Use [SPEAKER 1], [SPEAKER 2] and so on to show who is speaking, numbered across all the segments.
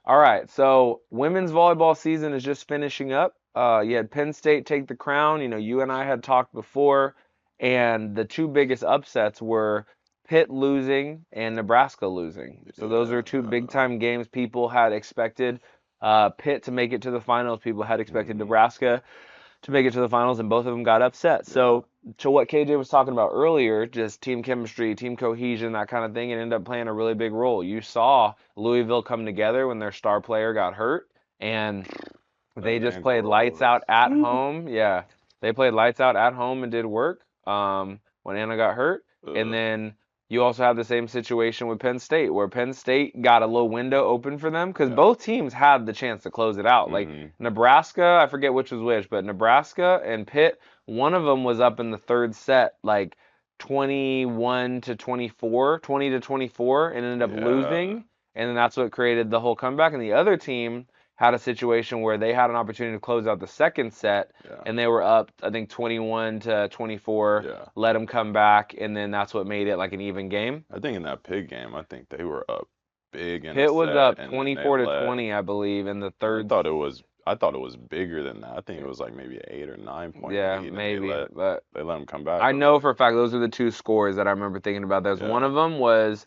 [SPEAKER 1] All right, so women's volleyball season is just finishing up. You had Penn State take the crown. You know, you and I had talked before, and the two biggest upsets were Pitt losing and Nebraska losing. So those are two big
[SPEAKER 2] Yeah.
[SPEAKER 1] time games people had expected Pitt to make it to the finals. People had expected
[SPEAKER 2] Hmm.
[SPEAKER 1] Nebraska to make it to the finals, and both of them got upset.
[SPEAKER 2] Yeah.
[SPEAKER 1] So, to what KJ was talking about earlier, just team chemistry, team cohesion, that kind of thing, it ended up playing a really big role. You saw Louisville come together when their star player got hurt, and
[SPEAKER 2] Them
[SPEAKER 1] they just
[SPEAKER 2] ankle
[SPEAKER 1] played lights out
[SPEAKER 2] rolls.
[SPEAKER 1] at
[SPEAKER 2] Woo.
[SPEAKER 1] home. Yeah, they played lights out at home and did work when Anna got hurt. And
[SPEAKER 2] Ugh.
[SPEAKER 1] then you also have the same situation with Penn State, where Penn State got a little window open for them because
[SPEAKER 2] Yeah.
[SPEAKER 1] both teams had the chance to close it out. Like
[SPEAKER 2] Hmm.
[SPEAKER 1] Nebraska, I forget which was which, but Nebraska and Pitt, one of them was up in the third set, like 21 to 24, 20 to 24, and ended up
[SPEAKER 2] Yeah.
[SPEAKER 1] losing. And then that's what created the whole comeback. And the other team had a situation where they had an opportunity to close out the second set
[SPEAKER 2] Yeah.
[SPEAKER 1] and they were up, I think 21 to 24,
[SPEAKER 2] Yeah.
[SPEAKER 1] let them come back, and then that's what made it like an even game.
[SPEAKER 2] I think in that pig game, I think they were up big in a
[SPEAKER 1] Pitt was
[SPEAKER 2] set,
[SPEAKER 1] up
[SPEAKER 2] and then they
[SPEAKER 1] 24 to
[SPEAKER 2] let.
[SPEAKER 1] 20, I believe, in the
[SPEAKER 2] I
[SPEAKER 1] third.
[SPEAKER 2] thought it was. I thought it was bigger than that. I think it was like maybe an 8 or 9 point
[SPEAKER 1] Yeah,
[SPEAKER 2] lead, and
[SPEAKER 1] maybe, but
[SPEAKER 2] they let them come back.
[SPEAKER 1] I
[SPEAKER 2] I was
[SPEAKER 1] know
[SPEAKER 2] like,
[SPEAKER 1] for a fact those are the two scores that I remember thinking about. There's one
[SPEAKER 2] yeah.
[SPEAKER 1] of them was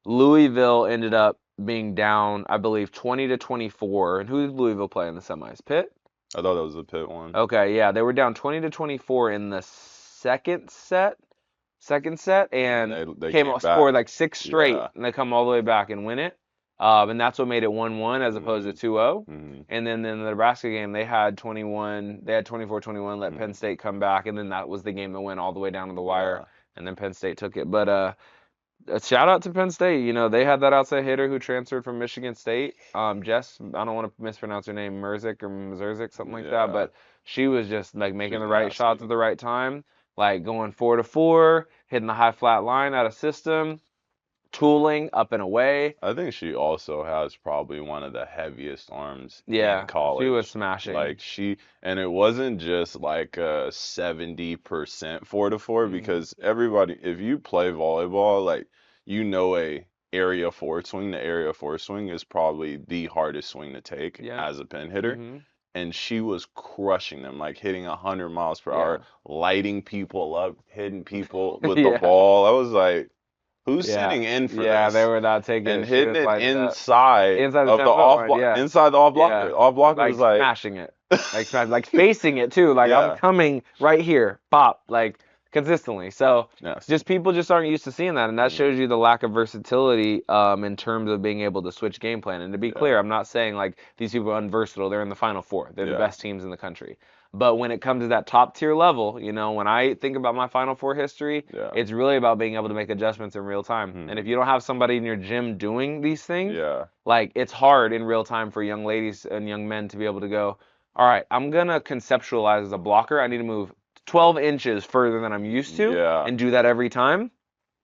[SPEAKER 1] Louisville ended up being down, I believe, 20 to 24. And who did Louisville play in the semis? Pitt?
[SPEAKER 2] I thought that was the pit one.
[SPEAKER 1] Okay, yeah, they were down 20 to 24 in the second set,
[SPEAKER 2] And then
[SPEAKER 1] and
[SPEAKER 2] they
[SPEAKER 1] came
[SPEAKER 2] came
[SPEAKER 1] out
[SPEAKER 2] back.
[SPEAKER 1] scored like six straight,
[SPEAKER 2] Yeah.
[SPEAKER 1] and they come all the way back and win it. And that's what made it 1-1 as opposed to
[SPEAKER 2] Mhm.
[SPEAKER 1] 2-0.
[SPEAKER 2] Mhm.
[SPEAKER 1] And then in the Nebraska game, they had 24-21, let Penn
[SPEAKER 2] Mhm.
[SPEAKER 1] State come back, and then that was the game that went all the way down to the wire,
[SPEAKER 2] Yeah.
[SPEAKER 1] and then Penn State took it. But a shout out to Penn State. You know, they had that outside hitter who transferred from Michigan State. Jess, I don't want to mispronounce her name, Merzik or Mzerzik, something like that,
[SPEAKER 2] Yeah.
[SPEAKER 1] but she was just like making
[SPEAKER 2] She's
[SPEAKER 1] the right shots at
[SPEAKER 2] nasty.
[SPEAKER 1] the right time, like going 4 to 4, hitting the high flat line out of system, tooling up and away.
[SPEAKER 2] I think she also has probably one of the heaviest arms in
[SPEAKER 1] Yeah, she was
[SPEAKER 2] college.
[SPEAKER 1] smashing.
[SPEAKER 2] And it wasn't just like a 70% 4-4
[SPEAKER 1] Hmm.
[SPEAKER 2] because everybody, if you play volleyball, like a area four swing, the area four swing is probably the hardest swing to take
[SPEAKER 1] Yeah.
[SPEAKER 2] as a pin hitter.
[SPEAKER 1] Hmm.
[SPEAKER 2] And she was crushing them, like hitting 100 miles per
[SPEAKER 1] Yeah.
[SPEAKER 2] hour, lighting people up, hitting people with the
[SPEAKER 1] Yeah.
[SPEAKER 2] ball. I was like, who's
[SPEAKER 1] Yeah.
[SPEAKER 2] sitting in for
[SPEAKER 1] Yeah, they
[SPEAKER 2] this?
[SPEAKER 1] were not taking
[SPEAKER 2] And
[SPEAKER 1] it. She
[SPEAKER 2] hitting
[SPEAKER 1] was
[SPEAKER 2] it
[SPEAKER 1] lighting it up.
[SPEAKER 2] inside
[SPEAKER 1] Inside the
[SPEAKER 2] of the
[SPEAKER 1] 10 foot
[SPEAKER 2] off
[SPEAKER 1] line,
[SPEAKER 2] block,
[SPEAKER 1] yeah.
[SPEAKER 2] inside the off blocker.
[SPEAKER 1] Yeah.
[SPEAKER 2] The off blocker
[SPEAKER 1] Like
[SPEAKER 2] was like,
[SPEAKER 1] smashing it. Like facing it too. Like I'm
[SPEAKER 2] yeah,
[SPEAKER 1] coming right here. Pop. Like consistently. So
[SPEAKER 2] nasty.
[SPEAKER 1] just people just aren't used to seeing that. And that shows
[SPEAKER 2] Hmm.
[SPEAKER 1] you the lack of versatility in terms of being able to switch game plan. And to be clear,
[SPEAKER 2] Yeah,
[SPEAKER 1] I'm not saying like these people are unversatile. They're in the final four. They're the
[SPEAKER 2] yeah,
[SPEAKER 1] best teams in the country. But when it comes to that top tier level, you know, when I think about my Final Four history,
[SPEAKER 2] yeah,
[SPEAKER 1] it's really about being able to make adjustments in real time. And if
[SPEAKER 2] hmm,
[SPEAKER 1] you don't have somebody in your gym doing these things,
[SPEAKER 2] yeah,
[SPEAKER 1] like it's hard in real time for young ladies and young men to be able to go, all right, I'm gonna conceptualize as a blocker. I need to move 12 inches further than I'm used to
[SPEAKER 2] yeah,
[SPEAKER 1] and do that every time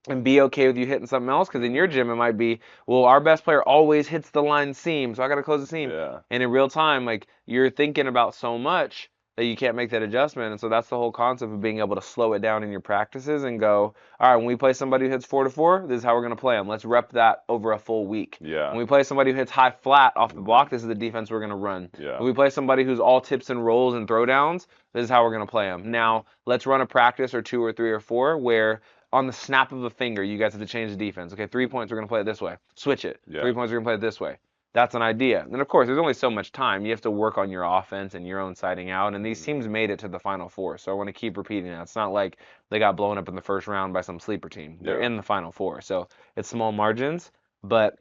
[SPEAKER 1] and be okay with you hitting something else. Because in your
[SPEAKER 2] hmm,
[SPEAKER 1] gym, it might be, well, our best player always hits the line seam, so I got to close the seam.
[SPEAKER 2] yeah,
[SPEAKER 1] And in real time, like you're thinking about so much that you can't make that adjustment. And so that's the whole concept of being able to slow it down in your practices and go, all right, when we play somebody who hits 4 to 4, this is how we're going to play them. Let's rep that over a full week.
[SPEAKER 2] yeah,
[SPEAKER 1] When we play somebody who hits high flat off the block,
[SPEAKER 2] hmm,
[SPEAKER 1] this is the defense we're going to run.
[SPEAKER 2] yeah,
[SPEAKER 1] When we play somebody who's all tips and rolls and throwdowns, this is how we're going to play them.
[SPEAKER 2] hmm,
[SPEAKER 1] Now, let's run a practice or 2 or 3 or 4 where on the snap of a finger, you guys have to change the defense. Okay, 3 points, we're going to play it this way. Switch it.
[SPEAKER 2] yeah,
[SPEAKER 1] 3 points, we're going to play it this way. That's an idea. And of course, there's only so much time. You have to work on your offense and your own siding out. And these
[SPEAKER 2] hmm,
[SPEAKER 1] teams made it to the Final Four. So I want to keep repeating that. It's not like they got blown up in the first round by some sleeper team. They're
[SPEAKER 2] yeah,
[SPEAKER 1] in the Final Four. So it's small margins, but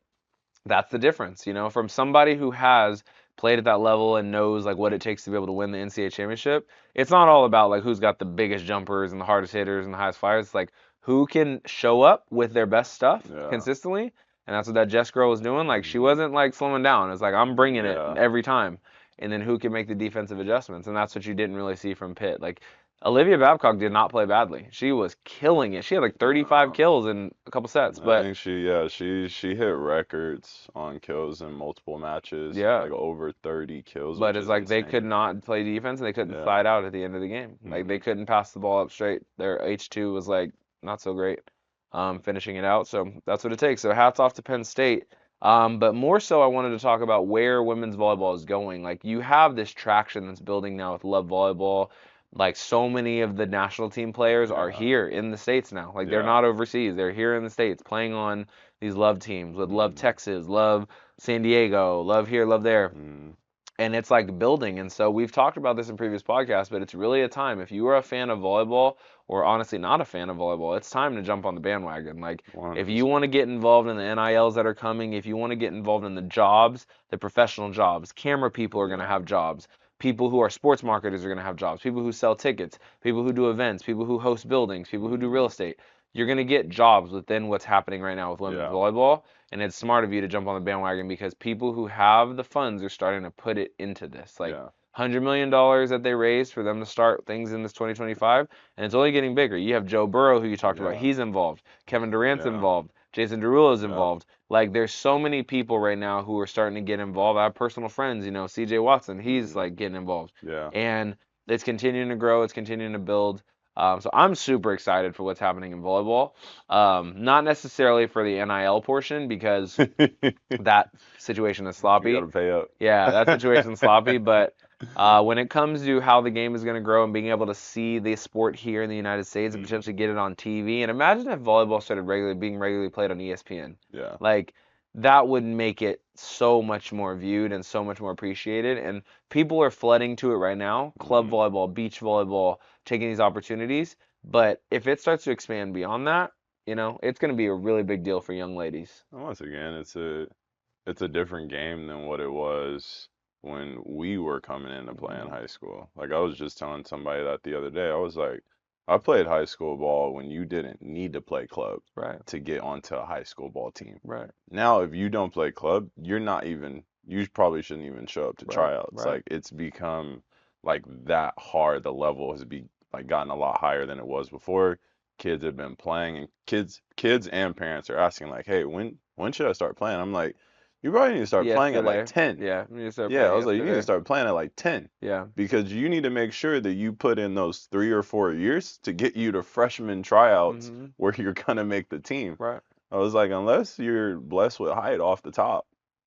[SPEAKER 1] that's the difference, from somebody who has played at that level and knows like what it takes to be able to win the NCAA championship. It's not all about like who's got the biggest jumpers and the hardest hitters and the highest flyers. It's like who can show up with their best stuff
[SPEAKER 2] yeah,
[SPEAKER 1] consistently. And that's what that Jess girl was doing. Like she
[SPEAKER 2] hmm,
[SPEAKER 1] wasn't like slowing down. It's like I'm bringing it
[SPEAKER 2] yeah.
[SPEAKER 1] every time. And then who can make the defensive adjustments? And that's what you didn't really see from Pitt. Like Olivia Babcock did not play badly. She was killing it. She had like 35
[SPEAKER 2] No.
[SPEAKER 1] kills in a couple sets.
[SPEAKER 2] I
[SPEAKER 1] But
[SPEAKER 2] think she hit records on kills in multiple matches,
[SPEAKER 1] yeah,
[SPEAKER 2] like over 30 kills,
[SPEAKER 1] but
[SPEAKER 2] which
[SPEAKER 1] it's
[SPEAKER 2] is
[SPEAKER 1] like they could
[SPEAKER 2] insane.
[SPEAKER 1] not play defense and they couldn't
[SPEAKER 2] Yeah.
[SPEAKER 1] slide out at the end of the game. Like they
[SPEAKER 2] Hmm.
[SPEAKER 1] couldn't pass the ball up straight. Their H2 was like not so great finishing it out. So that's what it takes. So hats off to Penn State. But more so, I wanted to talk about where women's volleyball is going. Like, you have this traction that's building now with Love Volleyball. Like, so many of the national team players are
[SPEAKER 2] Yeah.
[SPEAKER 1] here in the States now. Like, they're
[SPEAKER 2] Yeah.
[SPEAKER 1] not overseas. They're here in the States playing on these Love teams with Love
[SPEAKER 2] Mm.
[SPEAKER 1] Texas, Love San Diego, Love here, Love there,
[SPEAKER 2] Mm.
[SPEAKER 1] and it's like building. And so we've talked about this in previous podcasts, but it's really a time. If you are a fan of volleyball, or honestly not a fan of volleyball, it's time to jump on the bandwagon. Like, if you
[SPEAKER 2] 100%.
[SPEAKER 1] want to get involved in the NILs that are coming, if you want to get involved in the jobs, the professional jobs, camera people are going to
[SPEAKER 2] Yeah.
[SPEAKER 1] have jobs. People who are sports marketers are going to have jobs. People who sell tickets, people who do events, people who host buildings, people who do real
[SPEAKER 2] Mm.
[SPEAKER 1] estate. You're going to get jobs within what's happening right now with women's
[SPEAKER 2] Yeah.
[SPEAKER 1] volleyball. And it's smart of you to jump on the bandwagon because people who have the funds are starting to put it into this. Like,
[SPEAKER 2] Yeah.
[SPEAKER 1] $100 million that they raised for them to start things in this 2025, and it's only getting bigger. You have Joe Burrow, who you talked about,
[SPEAKER 2] Yeah.
[SPEAKER 1] he's involved. Kevin Durant's
[SPEAKER 2] Yeah.
[SPEAKER 1] involved. Jason Derulo's
[SPEAKER 2] Yeah.
[SPEAKER 1] involved. Like, there's so many people right now who are starting to get involved. I have personal friends, CJ Watson, he's
[SPEAKER 2] Mm.
[SPEAKER 1] like getting involved.
[SPEAKER 2] Yeah.
[SPEAKER 1] And it's continuing to grow, it's continuing to build. So I'm super excited for what's happening in volleyball. Not necessarily for the NIL portion because that situation is
[SPEAKER 2] You
[SPEAKER 1] sloppy.
[SPEAKER 2] gotta pay up.
[SPEAKER 1] Yeah, that situation's sloppy, but when it comes to how the game is going to grow and being able to see the sport here in the United States and
[SPEAKER 2] Mhm.
[SPEAKER 1] potentially get it on TV, and imagine if volleyball started being regularly played on ESPN.
[SPEAKER 2] Yeah.
[SPEAKER 1] Like, that would make it so much more viewed and so much more appreciated. And people are flooding to it right now. Club
[SPEAKER 2] Mm.
[SPEAKER 1] volleyball, beach volleyball, taking these opportunities. But if it starts to expand beyond that, it's going to be a really big deal for young ladies.
[SPEAKER 2] Once again, it's a different game than what it was when we were coming into playing
[SPEAKER 1] Hmm.
[SPEAKER 2] high school. Like I was just telling somebody that the other day. I was like, I played high school ball when you didn't need to play club
[SPEAKER 1] Right,
[SPEAKER 2] to get onto a high school ball team.
[SPEAKER 1] right,
[SPEAKER 2] Now, if you don't play club, you probably shouldn't even show up to
[SPEAKER 1] right,
[SPEAKER 2] tryouts.
[SPEAKER 1] right.
[SPEAKER 2] Like it's become like that hard. The level has gotten a lot higher than it was before. Kids have been playing, and kids and parents are asking like, "Hey, when should I start playing?" I'm like, "You probably need to start playing at like
[SPEAKER 1] Yesterday.
[SPEAKER 2] 10."
[SPEAKER 1] Yeah, we need to start
[SPEAKER 2] Yeah, I
[SPEAKER 1] playing
[SPEAKER 2] was like, "You need to
[SPEAKER 1] yesterday.
[SPEAKER 2] start playing at like 10."
[SPEAKER 1] Yeah,
[SPEAKER 2] Because you need to make sure that you put in those 3 or 4 years to get you to freshman tryouts
[SPEAKER 1] hmm,
[SPEAKER 2] where you're gonna make the team.
[SPEAKER 1] right,
[SPEAKER 2] I was like, unless you're blessed with height off the top,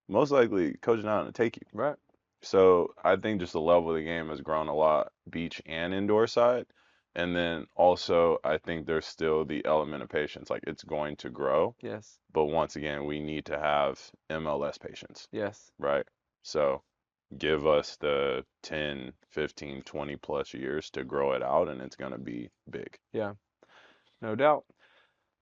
[SPEAKER 2] most likely coach not gonna take you.
[SPEAKER 1] right.
[SPEAKER 2] So I think just the level of the game has grown a lot, beach and indoor side. And then also I think there's still the element of patience. Like it's going to grow,
[SPEAKER 1] Yes,
[SPEAKER 2] but once again, we need to have MLS patience,
[SPEAKER 1] yes.
[SPEAKER 2] right? So give us the 10, 15, 20 plus years to grow it out and it's gonna be big.
[SPEAKER 1] Yeah, no doubt.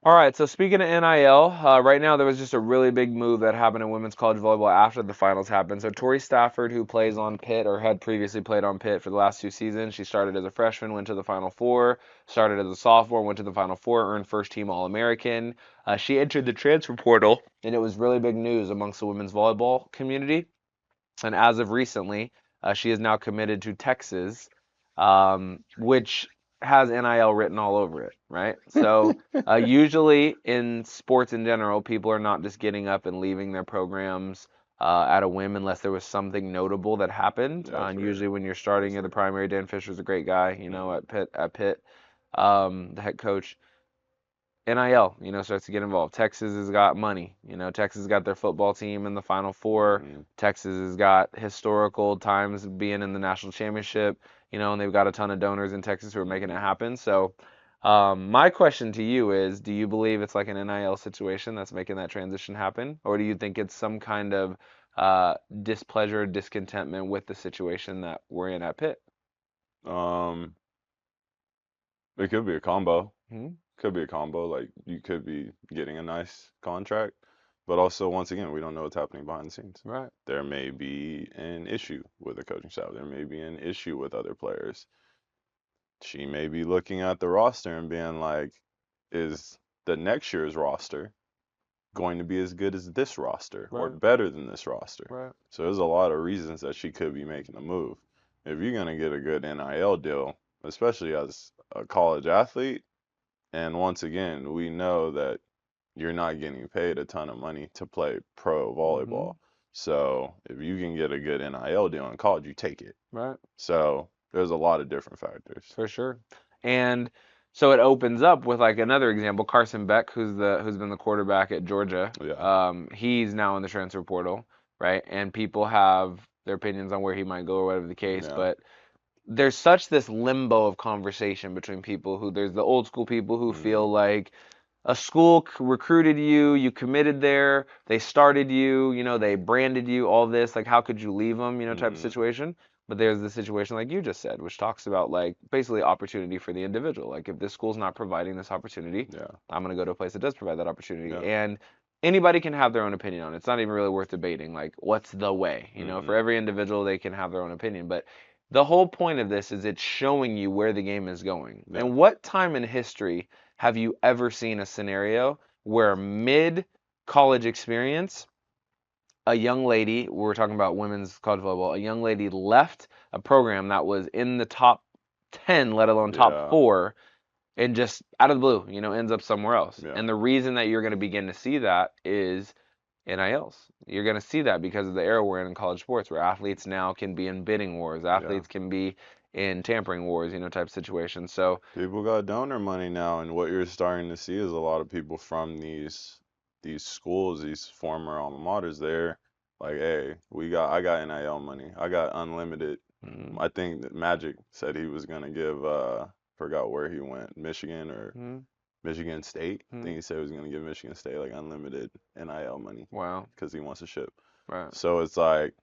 [SPEAKER 1] All right, so speaking of NIL, right now there was just a really big move that happened in women's college volleyball after the finals happened. So Tori Stafford, who plays on Pitt or had previously played on Pitt for the last 2 seasons, she started as a freshman, went to the Final Four, started as a sophomore, went to the Final Four, earned first team All-American. She entered the transfer portal, and it was really big news amongst the women's volleyball community. And as of recently, she is now committed to Texas, which has NIL written all over it, right? So usually in sports in general, people are not just getting up and leaving their programs at a whim unless there was something notable that happened.
[SPEAKER 2] That's
[SPEAKER 1] And
[SPEAKER 2] fair.
[SPEAKER 1] usually when you're starting
[SPEAKER 2] That's
[SPEAKER 1] at the
[SPEAKER 2] fair.
[SPEAKER 1] primary, Dan Fisher's a great guy,
[SPEAKER 2] Hmm.
[SPEAKER 1] at Pitt, the head coach. NIL, starts to get involved. Texas has got money. Texas has got their football team in the Final Four.
[SPEAKER 2] Hmm.
[SPEAKER 1] Texas has got historical times being in the national championship, and they've got a ton of donors in Texas who are making it
[SPEAKER 2] Hmm.
[SPEAKER 1] happen. So, my question to you is, do you believe it's like an NIL situation that's making that transition happen? Or do you think it's some kind of displeasure, discontentment with the situation that we're in at Pitt?
[SPEAKER 2] Um, it could be a combo.
[SPEAKER 1] Hmm.
[SPEAKER 2] Could be a combo. Like you could be getting a nice contract, but also once again, we don't know what's happening behind the scenes.
[SPEAKER 1] Right.
[SPEAKER 2] There may be an issue with the coaching staff. There may be an issue with other players. She may be looking at the roster and being like, is the next year's roster going to be as good as this roster or
[SPEAKER 1] Right.
[SPEAKER 2] better than this roster?
[SPEAKER 1] Right.
[SPEAKER 2] So there's a lot of reasons that she could be making a move. If you're going to get a good NIL deal, especially as a college athlete, and once again, we know that you're not getting paid a ton of money to play pro
[SPEAKER 1] Hmm.
[SPEAKER 2] volleyball. So if you can get a good NIL deal in college, you take it.
[SPEAKER 1] Right.
[SPEAKER 2] So there's a lot of different factors.
[SPEAKER 1] For sure. And So it opens up with like another example, Carson Beck, who's been the quarterback at Georgia.
[SPEAKER 2] Yeah.
[SPEAKER 1] He's now in the transfer portal, right? And people have their opinions on where he might go or whatever the case,
[SPEAKER 2] Yeah.
[SPEAKER 1] but there's such this limbo of conversation between people who there's the old school people who
[SPEAKER 2] Mm-hmm.
[SPEAKER 1] feel like a school recruited you, you committed there, they started you, they branded you, all this, like how could you leave them, type of
[SPEAKER 2] Mm-hmm.
[SPEAKER 1] situation. But there's the situation like you just said, which talks about like basically opportunity for the individual. Like if this school's not providing this opportunity,
[SPEAKER 2] Yeah.
[SPEAKER 1] I'm gonna go to a place that does provide that opportunity.
[SPEAKER 2] Yeah.
[SPEAKER 1] And anybody can have their own opinion on it. It's not even really worth debating. Like what's the way?
[SPEAKER 2] Mm-hmm.
[SPEAKER 1] For every individual, they can have their own opinion. But the whole point of this is it's showing you where the game is going.
[SPEAKER 2] Yeah.
[SPEAKER 1] And what time in history have you ever seen a scenario where mid college experience, a young lady, we're talking about women's college volleyball, a young lady left a program that was in the top 10, let alone top
[SPEAKER 2] Yeah.
[SPEAKER 1] 4, and just out of the blue, ends up somewhere else.
[SPEAKER 2] Yeah.
[SPEAKER 1] And the reason that you're going to begin to see that is NILs. You're going to see that because of the era we're in college sports, where athletes now can be in bidding wars,
[SPEAKER 2] Yeah.
[SPEAKER 1] athletes can be in tampering wars, type situations. So,
[SPEAKER 2] People got donor money now, and what you're starting to see is a lot of people from these schools, these former alma maters. They're like, hey, I got NIL money, I got unlimited.
[SPEAKER 1] mm,
[SPEAKER 2] I think that Magic said he was gonna give forgot where he went, Michigan or
[SPEAKER 1] mm,
[SPEAKER 2] Michigan State. I think
[SPEAKER 1] mm,
[SPEAKER 2] he said he was gonna give Michigan State like unlimited NIL money
[SPEAKER 1] wow,
[SPEAKER 2] because he wants to ship.
[SPEAKER 1] right,
[SPEAKER 2] So it's like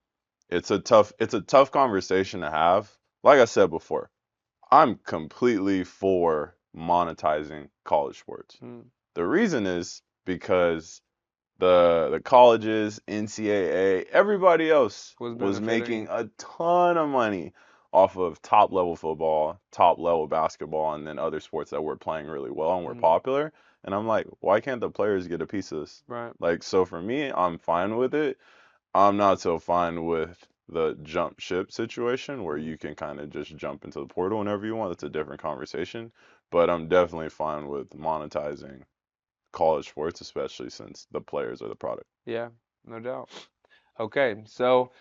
[SPEAKER 2] it's a tough conversation to have. Like I said before, I'm completely for monetizing college sports.
[SPEAKER 1] mm,
[SPEAKER 2] The reason is because the colleges, NCAA, everybody else
[SPEAKER 1] was
[SPEAKER 2] was
[SPEAKER 1] benefiting.
[SPEAKER 2] making a ton of money off of top level football, top level basketball, and then other sports that were playing really well and were
[SPEAKER 1] Mm,
[SPEAKER 2] popular. And I'm like, why can't the players get a piece of this?
[SPEAKER 1] right,
[SPEAKER 2] Like, so for me, I'm fine with it. I'm not so fine with the jump ship situation where
[SPEAKER 1] mm,
[SPEAKER 2] you can kind of just jump into the portal whenever you want. That's a different conversation. But I'm definitely fine with monetizing college sports, especially since the players are the product.
[SPEAKER 1] yeah, no doubt. Okay, so